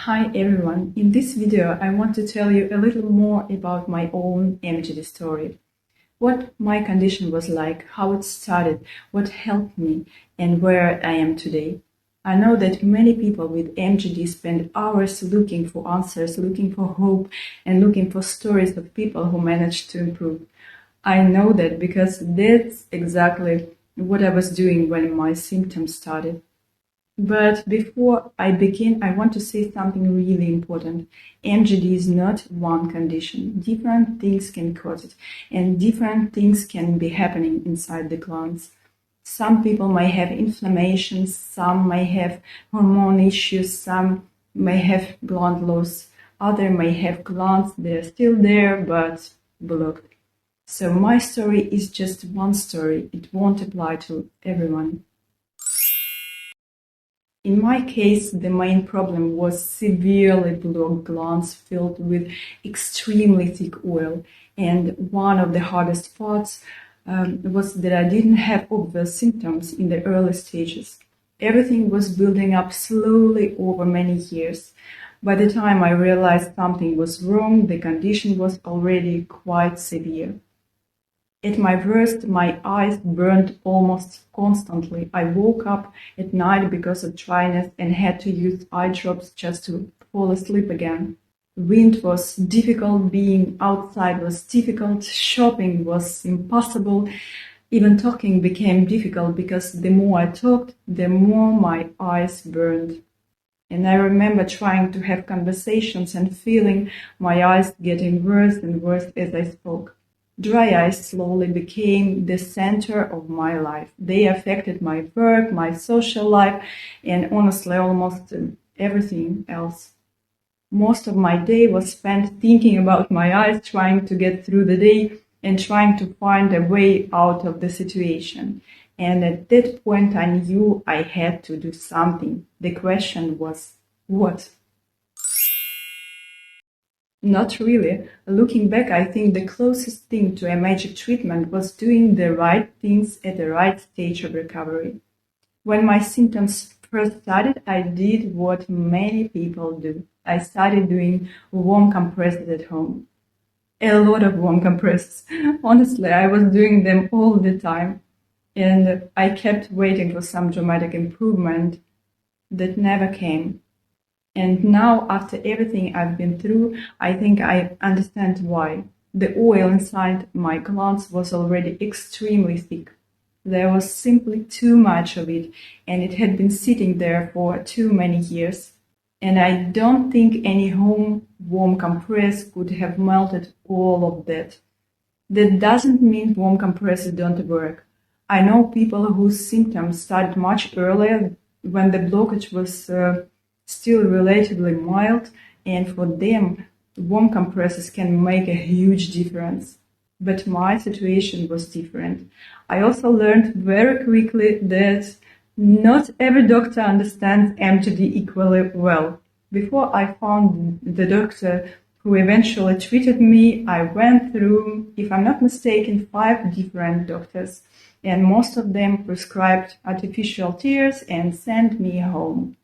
Hi everyone, in this video I want to tell you a little more about my own MGD story. What my condition was like, how it started, what helped me, and where I am today. I know that many people with MGD spend hours looking for answers, looking for hope, and looking for stories of people who managed to improve. I know that because that's exactly what I was doing when my symptoms started. But before I begin, I want to say something really important. MGD is not one condition. Different things can cause it, and different things can be happening inside the glands. Some people may have inflammation, some may have hormone issues, some may have gland loss, others may have glands that are still there but blocked. So my story is just one story. It won't apply to everyone. In my case, the main problem was severely blocked glands filled with extremely thick oil. And one of the hardest parts was that I didn't have obvious symptoms in the early stages. Everything was building up slowly over many years. By the time I realized something was wrong, the condition was already quite severe. At my worst, my eyes burned almost constantly. I woke up at night because of dryness and had to use eye drops just to fall asleep again. Wind was difficult, being outside was difficult, shopping was impossible. Even talking became difficult because the more I talked, the more my eyes burned. And I remember trying to have conversations and feeling my eyes getting worse and worse as I spoke. Dry eyes slowly became the center of my life. They affected my work, my social life, and honestly, almost everything else. Most of my day was spent thinking about my eyes, trying to get through the day and trying to find a way out of the situation. And at that point, I knew I had to do something. The question was, what? Not really. Looking back, I think the closest thing to a magic treatment was doing the right things at the right stage of recovery. When my symptoms first started, I did what many people do. I started doing warm compresses at home. A lot of warm compresses. Honestly, I was doing them all the time. And I kept waiting for some dramatic improvement that never came. And now, after everything I've been through, I think I understand why. The oil inside my glands was already extremely thick. There was simply too much of it, and it had been sitting there for too many years. And I don't think any home warm compress could have melted all of that. That doesn't mean warm compresses don't work. I know people whose symptoms started much earlier when the blockage was still relatively mild, and for them, warm compresses can make a huge difference. But my situation was different. I also learned very quickly that not every doctor understands MGD equally well. Before I found the doctor who eventually treated me, I went through, if I'm not mistaken, 5 different doctors, and most of them prescribed artificial tears and sent me home.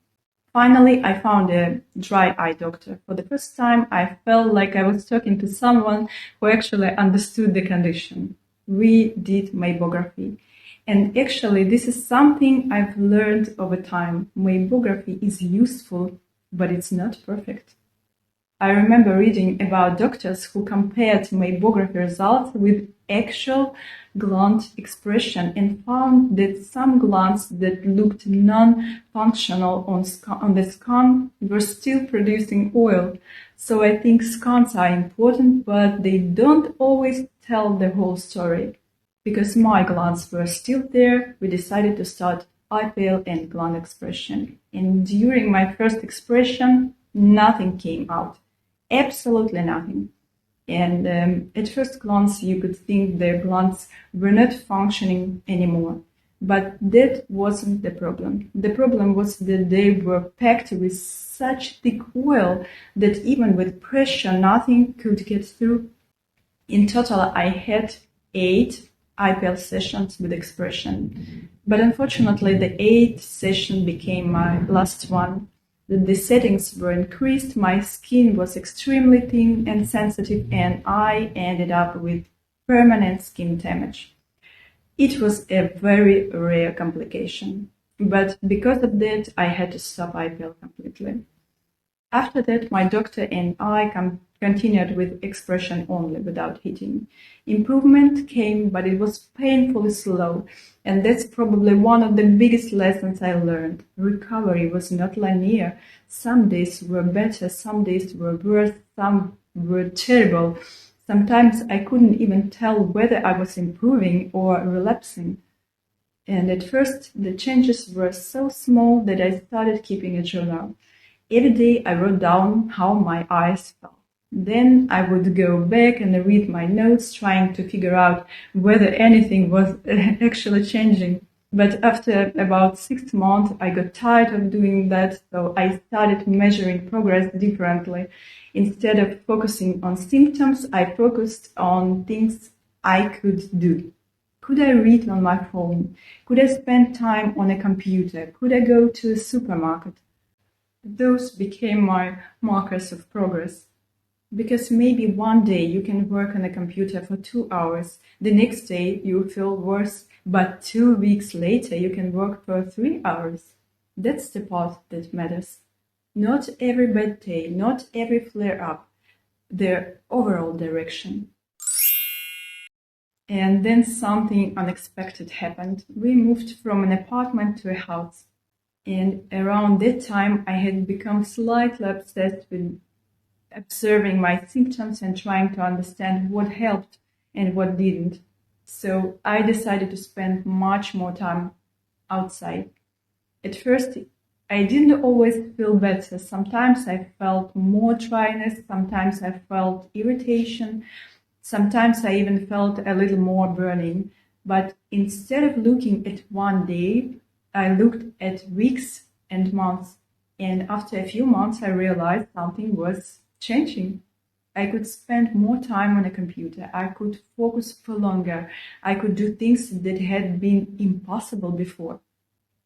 Finally, I found a dry eye doctor. For the first time, I felt like I was talking to someone who actually understood the condition. We did mammography. And actually, this is something I've learned over time. Mammography is useful, but it's not perfect. I remember reading about doctors who compared mammography results with actual gland expression and found that some glands that looked non-functional on the scan were still producing oil. So I think scans are important, but they don't always tell the whole story. Because my glands were still there, we decided to start IPL and gland expression. And during my first expression, nothing came out. Absolutely nothing. And at first glance, you could think their glands were not functioning anymore. But that wasn't the problem. The problem was that they were packed with such thick oil that even with pressure, nothing could get through. In total, I had 8 IPL sessions with expression. But unfortunately, the 8th session became my last one. The settings were increased, my skin was extremely thin and sensitive, and I ended up with permanent skin damage. It was a very rare complication, but because of that, I had to stop IPL completely. After that, my doctor and I continued with expression only without heating. Improvement came, but it was painfully slow, and that's probably one of the biggest lessons I learned. Recovery was not linear. Some days were better, some days were worse, some were terrible. Sometimes I couldn't even tell whether I was improving or relapsing. And at first, the changes were so small that I started keeping a journal. Every day I wrote down how my eyes felt. Then I would go back and read my notes, trying to figure out whether anything was actually changing. But after about 6 months, I got tired of doing that, so I started measuring progress differently. Instead of focusing on symptoms, I focused on things I could do. Could I read on my phone? Could I spend time on a computer? Could I go to a supermarket? Those became my markers of progress. Because maybe one day you can work on a computer for 2 hours, the next day you feel worse, but 2 weeks later you can work for 3 hours. That's the part that matters. Not every bad day, not every flare up, the overall direction. And then something unexpected happened. We moved from an apartment to a house. And around that time, I had become slightly obsessed with observing my symptoms and trying to understand what helped and what didn't. So I decided to spend much more time outside. At first, I didn't always feel better. Sometimes I felt more dryness, sometimes I felt irritation, sometimes I even felt a little more burning. But instead of looking at one day, I looked at weeks and months. And after a few months, I realized something was changing. I could spend more time on a computer. I could focus for longer. I could do things that had been impossible before.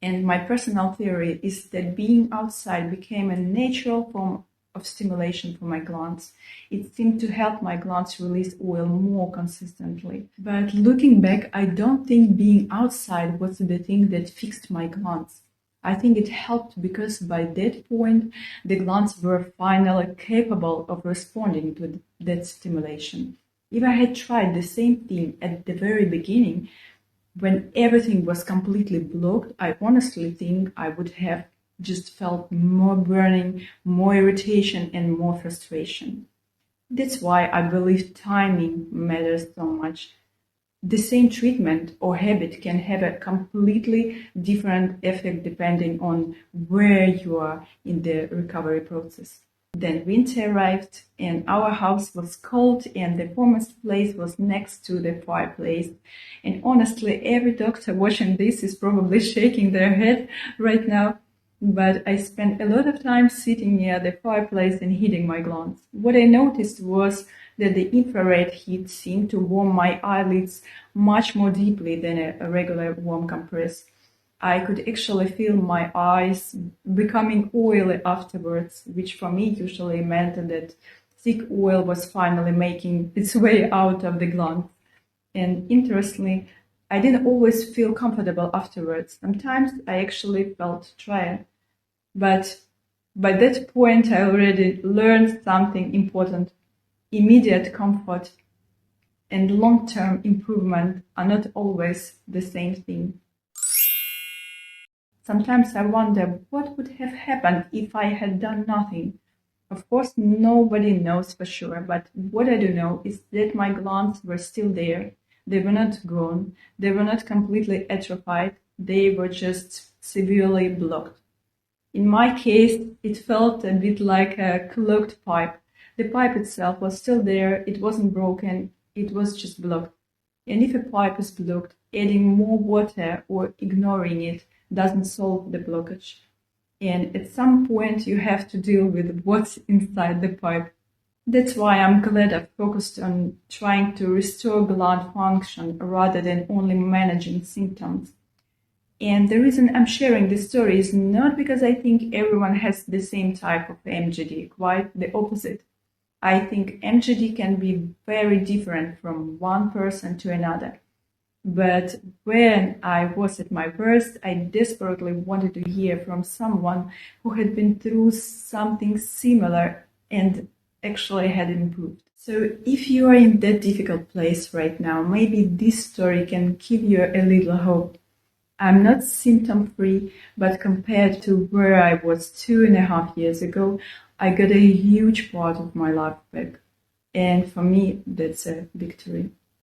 And my personal theory is that being outside became a natural form of stimulation for my glands. It seemed to help my glands release oil more consistently. But looking back, I don't think being outside was the thing that fixed my glands. I think it helped because by that point, the glands were finally capable of responding to that stimulation. If I had tried the same thing at the very beginning, when everything was completely blocked, I honestly think I would have just felt more burning, more irritation, and more frustration. That's why I believe timing matters so much. The same treatment or habit can have a completely different effect depending on where you are in the recovery process. Then winter arrived and our house was cold and the warmest place was next to the fireplace. And honestly, every doctor watching this is probably shaking their head right now. But I spent a lot of time sitting near the fireplace and heating my glands. What I noticed was that the infrared heat seemed to warm my eyelids much more deeply than a regular warm compress. I could actually feel my eyes becoming oily afterwards, which for me usually meant that thick oil was finally making its way out of the glands. And interestingly, I didn't always feel comfortable afterwards. Sometimes I actually felt tired. But by that point, I already learned something important. Immediate comfort and long-term improvement are not always the same thing. Sometimes I wonder what would have happened if I had done nothing. Of course, nobody knows for sure, but what I do know is that my glands were still there. They were not gone. They were not completely atrophied. They were just severely blocked. In my case, it felt a bit like a clogged pipe. The pipe itself was still there, it wasn't broken, it was just blocked. And if a pipe is blocked, adding more water or ignoring it doesn't solve the blockage. And at some point, you have to deal with what's inside the pipe. That's why I'm glad I focused on trying to restore gland function rather than only managing symptoms. And the reason I'm sharing this story is not because I think everyone has the same type of MGD, quite the opposite. I think MGD can be very different from one person to another. But when I was at my worst, I desperately wanted to hear from someone who had been through something similar and actually had improved. So if you are in that difficult place right now, maybe this story can give you a little hope. I'm not symptom-free, but compared to where I was 2.5 years ago, I got a huge part of my life back. And for me, that's a victory.